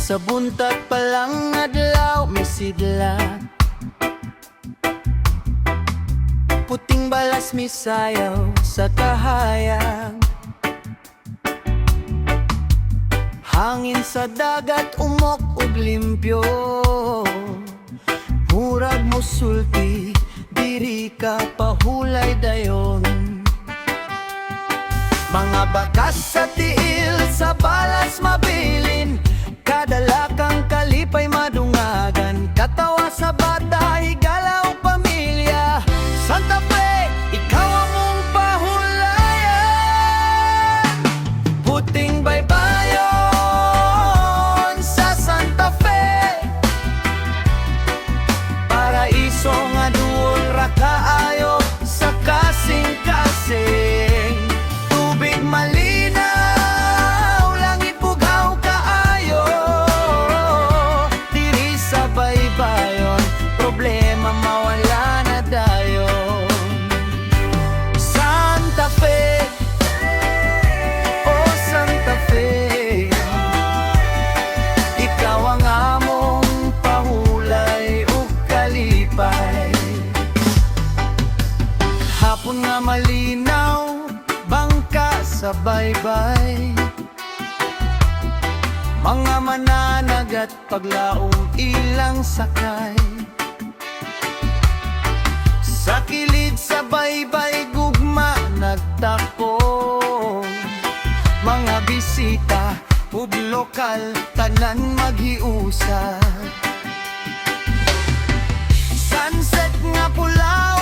Sa buntag palang adlaw may sidlat, puting balas misayaw sa kahayag. Hangin sa dagat umok ug limpyo, murag musulti diri ka pahulay dayon. Mga bakas sa tiil sa balas mabilin, kadalakang kalipay madungagan, katawa sa bata higala o pamilya. Santa Fe, ikaw among pahulayan. Puting baybayon sa Santa Fe, paraiso nga duol ra kaayo sa kasing-kasing. Tubig malinaw, langit bugaw kaayo. Diri sa baybayon, problema mawala na dayon. Santa Fe, oh Santa Fe, ikaw ang among pahulay ug kalipay. Hapon nga malinaw, bangka sa baybay, mga mananagat paglaong ilang sakay. Sa kilid sa baybay gugma nagtako, mga bisita ug lokal tanan maghiusa. Sunset nga pulaw